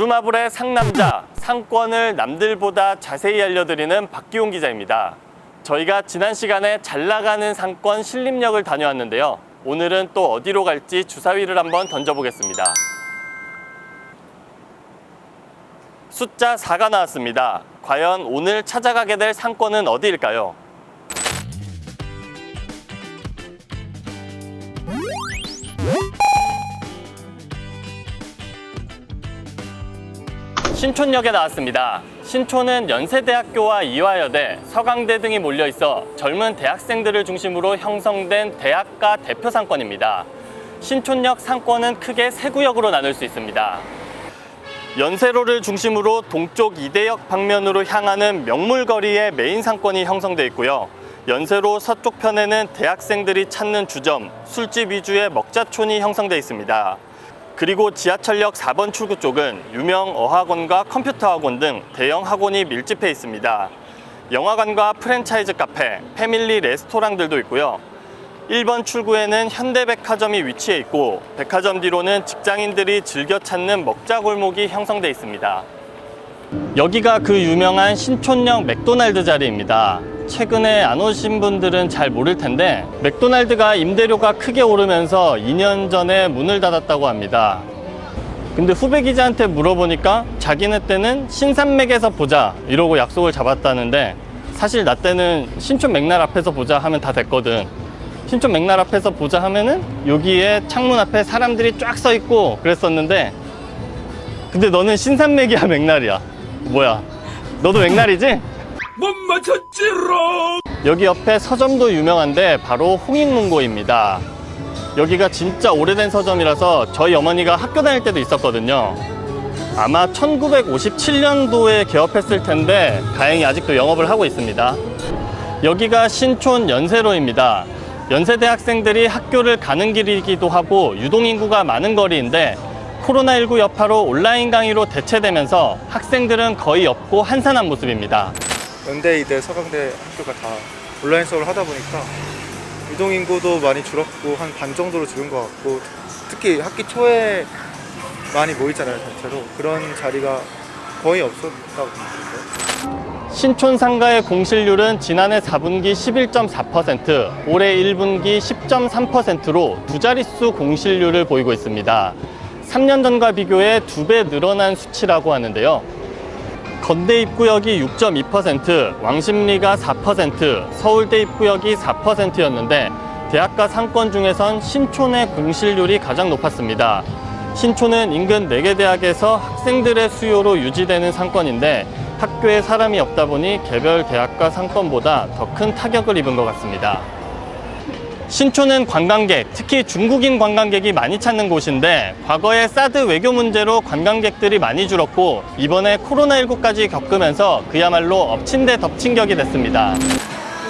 부루마블의 상남자, 상권을 남들보다 자세히 알려드리는 박기용 기자입니다. 저희가 지난 시간에 잘 나가는 상권 신림역을 다녀왔는데요. 오늘은 또 어디로 갈지 주사위를 한번 던져보겠습니다. 숫자 4가 나왔습니다. 과연 오늘 찾아가게 될 상권은 어디일까요? 신촌역에 나왔습니다. 신촌은 연세대학교와 이화여대, 서강대 등이 몰려있어 젊은 대학생들을 중심으로 형성된 대학가 대표 상권입니다. 신촌역 상권은 크게 세 구역으로 나눌 수 있습니다. 연세로를 중심으로 동쪽 이대역 방면으로 향하는 명물거리의 메인 상권이 형성되어 있고요. 연세로 서쪽 편에는 대학생들이 찾는 주점, 술집 위주의 먹자촌이 형성되어 있습니다. 그리고 지하철역 4번 출구 쪽은 유명 어학원과 컴퓨터학원 등 대형 학원이 밀집해 있습니다. 영화관과 프랜차이즈 카페, 패밀리 레스토랑들도 있고요. 1번 출구에는 현대백화점이 위치해 있고 백화점 뒤로는 직장인들이 즐겨 찾는 먹자골목이 형성돼 있습니다. 여기가 그 유명한 신촌역 맥도날드 자리입니다. 최근에 안 오신 분들은 잘 모를 텐데 맥도날드가 임대료가 크게 오르면서 2년 전에 문을 닫았다고 합니다. 근데 후배 기자한테 물어보니까 자기네 때는 신산맥에서 보자 이러고 약속을 잡았다는데 사실 나 때는 신촌 맥날 앞에서 보자 하면 다 됐거든. 신촌 맥날 앞에서 보자 하면은 여기에 창문 앞에 사람들이 쫙 서 있고 그랬었는데 근데 너는 신산맥이야 맥날이야? 뭐야? 너도 맥날이지? 못 맞췄지롱! 여기 옆에 서점도 유명한데 바로 홍익문고입니다. 여기가 진짜 오래된 서점이라서 저희 어머니가 학교 다닐 때도 있었거든요. 아마 1957년도에 개업했을 텐데 다행히 아직도 영업을 하고 있습니다. 여기가 신촌 연세로입니다. 연세대 학생들이 학교를 가는 길이기도 하고 유동인구가 많은 거리인데 코로나19 여파로 온라인 강의로 대체되면서 학생들은 거의 없고 한산한 모습입니다. 연대이대, 서강대 학교가 다 온라인 수업을 하다 보니까 유동인구도 많이 줄었고 한 반 정도로 줄은 것 같고 특히 학기 초에 많이 모이잖아요 전체로. 그런 자리가 거의 없었다고 생각해요. 신촌 상가의 공실률은 지난해 4분기 11.4%, 올해 1분기 10.3%로 두 자릿수 공실률을 보이고 있습니다. 3년 전과 비교해 2배 늘어난 수치라고 하는데요. 건대 입구역이 6.2%, 왕십리가 4%, 서울대 입구역이 4%였는데 대학가 상권 중에선 신촌의 공실률이 가장 높았습니다. 신촌은 인근 4개 대학에서 학생들의 수요로 유지되는 상권인데 학교에 사람이 없다 보니 개별 대학가 상권보다 더 큰 타격을 입은 것 같습니다. 신촌은 관광객, 특히 중국인 관광객이 많이 찾는 곳인데 과거에 사드 외교 문제로 관광객들이 많이 줄었고 이번에 코로나19까지 겪으면서 그야말로 엎친 데 덮친 격이 됐습니다.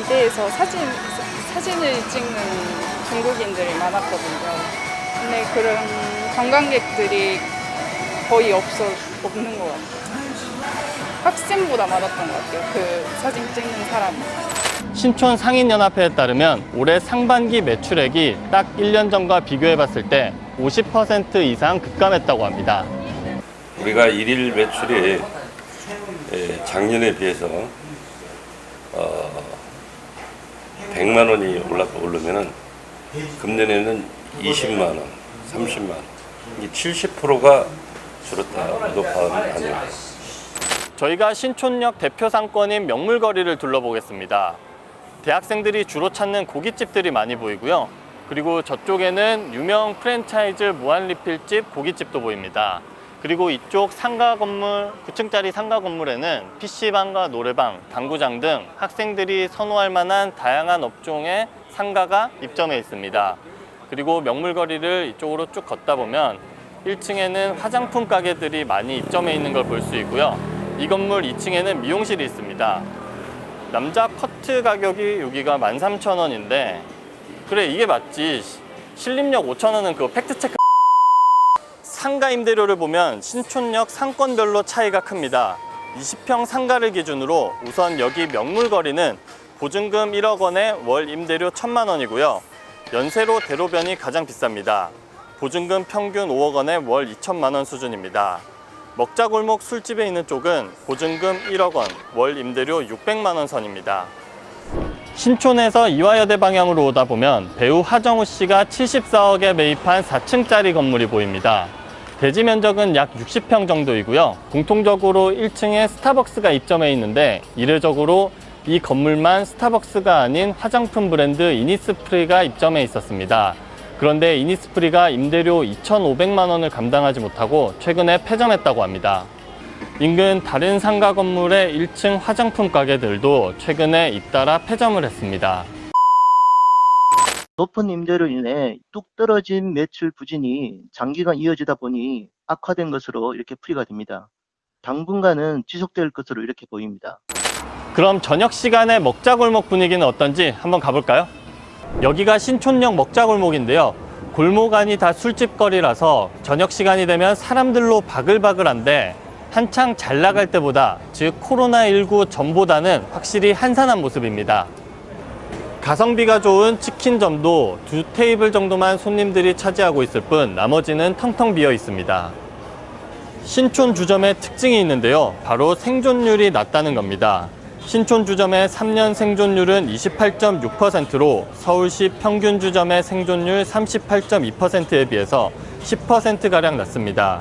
이대에서 사진을 찍는 중국인들이 많았거든요. 근데 그런 관광객들이 거의 없는 것 같아요. 학생보다 많았던 것 같아요. 그 사진 찍는 사람이. 신촌 상인연합회에 따르면 올해 상반기 매출액이 딱 1년 전과 비교해 봤을 때 50% 이상 급감했다고 합니다. 우리가 일일 매출이 작년에 비해서 100만 원이 오르면은 금년에는 20만 원, 30만 원, 이게 70%가 줄었다고 봐도 아니에요. 저희가 신촌역 대표 상권인 명물거리를 둘러보겠습니다. 대학생들이 주로 찾는 고깃집들이 많이 보이고요. 그리고 저쪽에는 유명 프랜차이즈 무한리필집 고깃집도 보입니다. 그리고 이쪽 상가 건물, 9층짜리 상가 건물에는 PC방과 노래방, 당구장 등 학생들이 선호할 만한 다양한 업종의 상가가 입점해 있습니다. 그리고 명물거리를 이쪽으로 쭉 걷다 보면 1층에는 화장품 가게들이 많이 입점해 있는 걸 볼 수 있고요. 이 건물 2층에는 미용실이 있습니다. 남자 커트 가격이 여기가 13,000원인데 그래 이게 맞지. 신림역 5,000원은 그거 팩트체크. 상가 임대료를 보면 신촌역 상권별로 차이가 큽니다. 20평 상가를 기준으로 우선 여기 명물거리는 보증금 1억 원에 월 임대료 1,000만 원이고요. 연세로 대로변이 가장 비쌉니다. 보증금 평균 5억 원에 월 2천만 원 수준입니다. 먹자골목 술집에 있는 쪽은 보증금 1억 원, 월 임대료 600만 원 선입니다. 신촌에서 이화여대 방향으로 오다 보면 배우 하정우 씨가 74억에 매입한 4층짜리 건물이 보입니다. 대지 면적은 약 60평 정도이고요. 공통적으로 1층에 스타벅스가 입점해 있는데 이례적으로 이 건물만 스타벅스가 아닌 화장품 브랜드 이니스프리가 입점해 있었습니다. 그런데 이니스프리가 임대료 2,500만 원을 감당하지 못하고 최근에 폐점했다고 합니다. 인근 다른 상가 건물의 1층 화장품 가게들도 최근에 잇따라 폐점을 했습니다. 높은 임대로 인해 뚝 떨어진 매출 부진이 장기간 이어지다 보니 악화된 것으로 이렇게 풀이가 됩니다. 당분간은 지속될 것으로 이렇게 보입니다. 그럼 저녁 시간에 먹자골목 분위기는 어떤지 한번 가볼까요? 여기가 신촌역 먹자골목인데요. 골목 안이 다 술집거리라서 저녁 시간이 되면 사람들로 바글바글한데 한창 잘 나갈 때보다, 즉 코로나19 전보다는 확실히 한산한 모습입니다. 가성비가 좋은 치킨점도 2테이블 정도만 손님들이 차지하고 있을 뿐 나머지는 텅텅 비어 있습니다. 신촌 주점의 특징이 있는데요. 바로 생존율이 낮다는 겁니다. 신촌 주점의 3년 생존율은 28.6%로 서울시 평균 주점의 생존율 38.2%에 비해서 10%가량 낮습니다.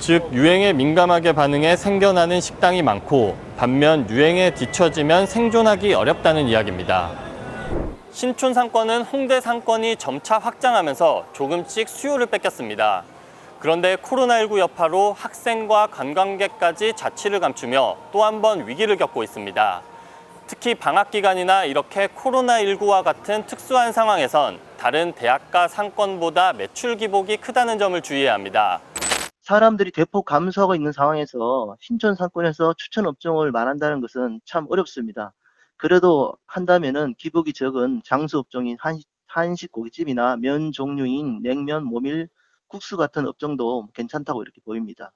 즉 유행에 민감하게 반응해 생겨나는 식당이 많고 반면 유행에 뒤처지면 생존하기 어렵다는 이야기입니다. 신촌 상권은 홍대 상권이 점차 확장하면서 조금씩 수요를 뺏겼습니다. 그런데 코로나19 여파로 학생과 관광객까지 자취를 감추며 또 한 번 위기를 겪고 있습니다. 특히 방학 기간이나 이렇게 코로나19와 같은 특수한 상황에선 다른 대학가 상권보다 매출 기복이 크다는 점을 주의해야 합니다. 사람들이 대폭 감소하고 있는 상황에서 신촌 상권에서 추천 업종을 말한다는 것은 참 어렵습니다. 그래도 한다면은 기복이 적은 장수 업종인 한식 고깃집이나 면 종류인 냉면, 모밀, 국수 같은 업종도 괜찮다고 이렇게 보입니다.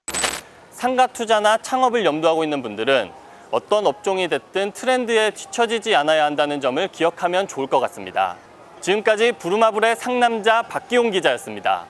상가 투자나 창업을 염두하고 있는 분들은 어떤 업종이 됐든 트렌드에 뒤처지지 않아야 한다는 점을 기억하면 좋을 것 같습니다. 지금까지 부루마블의 상남자 박기용 기자였습니다.